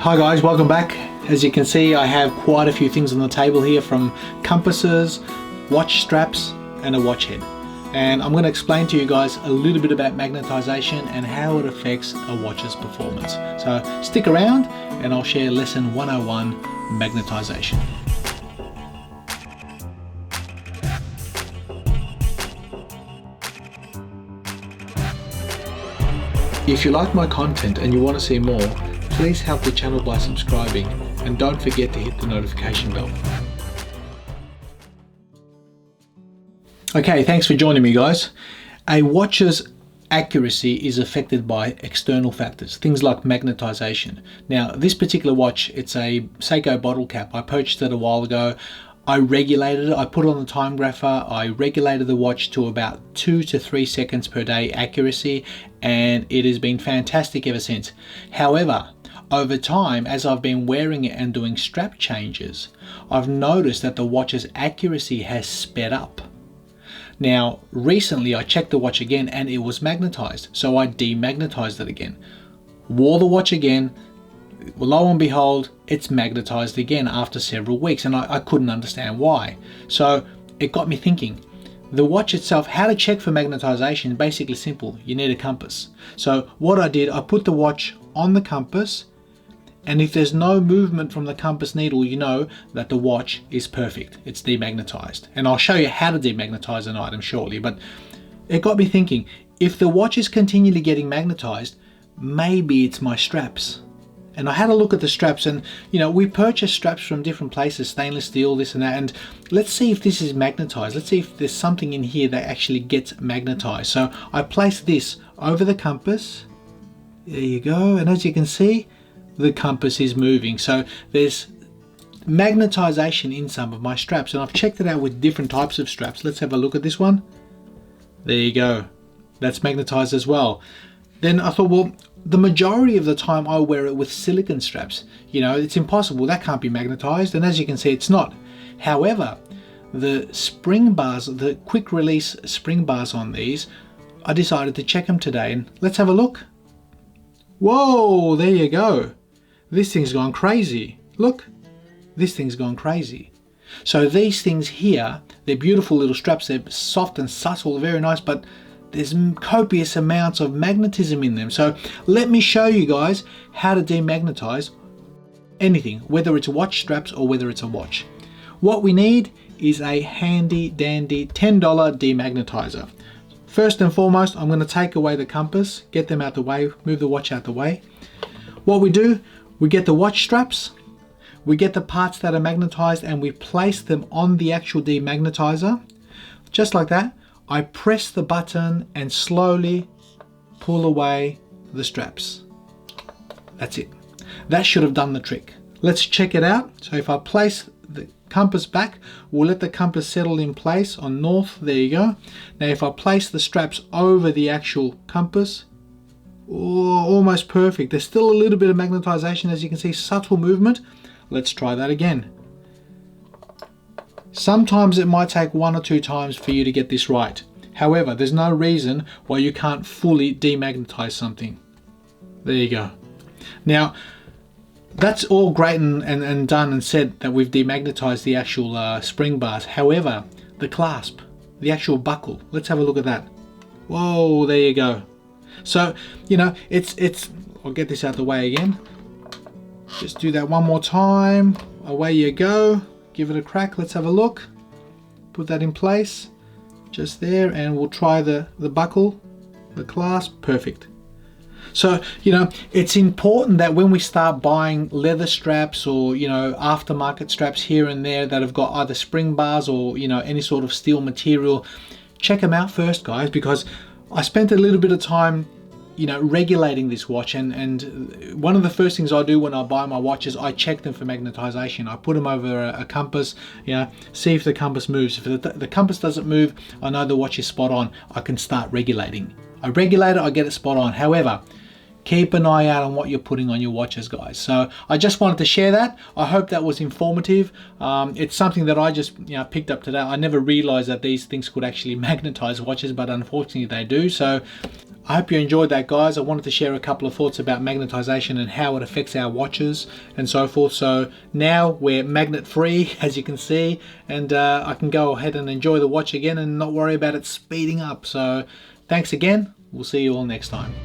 Hi guys, welcome back. As you can see, I have quite a few things on the table here, from compasses, watch straps and a watch head. And I'm going to explain to you guys a little bit about magnetization and how it affects a watch's performance. So stick around and I'll share lesson 101, magnetization. If you like my content and you want to see more, please help the channel by subscribing and don't forget to hit the notification bell. Okay, thanks for joining me guys. A watch's accuracy is affected by external factors, things like magnetization. Now this particular watch, it's a Seiko bottle cap. I purchased it a while ago. I regulated it, I put it on the time grapher, I regulated the watch to about 2 to 3 seconds per day accuracy, and it has been fantastic ever since. However, over time, as I've been wearing it and doing strap changes, I've noticed that the watch's accuracy has sped up. Now, recently I checked the watch again and it was magnetized, so I demagnetized it again. Wore the watch again, lo and behold, it's magnetized again after several weeks, and I couldn't understand why. So it got me thinking. The watch itself, how to check for magnetization, basically simple. You need a compass. So what I did, I put the watch on the compass, and if there's no movement from the compass needle, you know that the watch is perfect. It's demagnetized. And I'll show you how to demagnetize an item shortly, but it got me thinking, if the watch is continually getting magnetized, maybe it's my straps. And I had a look at the straps, and we purchase straps from different places, stainless steel, this and that, and let's see if this is magnetized. Let's see if there's something in here that actually gets magnetized. So I placed this over the compass. There you go, and as you can see, the compass is moving. So there's magnetization in some of my straps, and I've checked it out with different types of straps. Let's have a look at this one. There you go, that's magnetized as well. Then I thought, well, the majority of the time I wear it with silicone straps. It's impossible, that can't be magnetized, and as you can see, it's not. However, the spring bars, the quick release spring bars on these, I decided to check them today, and let's have a look. Whoa, there you go. This thing's gone crazy. Look, this thing's gone crazy. So these things here, they're beautiful little straps. They're soft and subtle, very nice, but there's copious amounts of magnetism in them. So let me show you guys how to demagnetize anything, whether it's watch straps or whether it's a watch. What we need is a handy dandy $10 demagnetizer. First and foremost, I'm going to take away the compass, get them out the way, move the watch out the way. What we do, we get the watch straps, we get the parts that are magnetized, and we place them on the actual demagnetizer. Just like that, I press the button and slowly pull away the straps. That's it. That should have done the trick. Let's check it out. So if I place the compass back, we'll let the compass settle in place on north. There you go. Now if I place the straps over the actual compass, almost perfect. There's still a little bit of magnetization, as you can see, subtle movement. Let's try that again. Sometimes it might take 1 or 2 times for you to get this right. However, there's no reason why you can't fully demagnetize something. There you go. Now, that's all great and done and said that we've demagnetized the actual spring bars. However, the clasp, the actual buckle, let's have a look at that. Whoa, there you go. So, it's I'll get this out the way again. Just do that one more time. Away you go. Give it a crack. Let's have a look. Put that in place. Just there, and we'll try the buckle, the clasp. Perfect. So, it's important that when we start buying leather straps or, aftermarket straps here and there that have got either spring bars or, any sort of steel material, check them out first, guys, because I spent a little bit of time, regulating this watch, and one of the first things I do when I buy my watches, I check them for magnetization. I put them over a compass, see if the compass moves. If the compass doesn't move, I know the watch is spot on. I can start regulating. I regulate it, I get it spot on. However, keep an eye out on what you're putting on your watches, guys. So I just wanted to share that. I hope that was informative. It's something that I just picked up today. I never realized that these things could actually magnetize watches, but unfortunately they do. So I hope you enjoyed that, guys. I wanted to share a couple of thoughts about magnetization and how it affects our watches and so forth. So now we're magnet free, as you can see, and I can go ahead and enjoy the watch again and not worry about it speeding up. So thanks again. We'll see you all next time.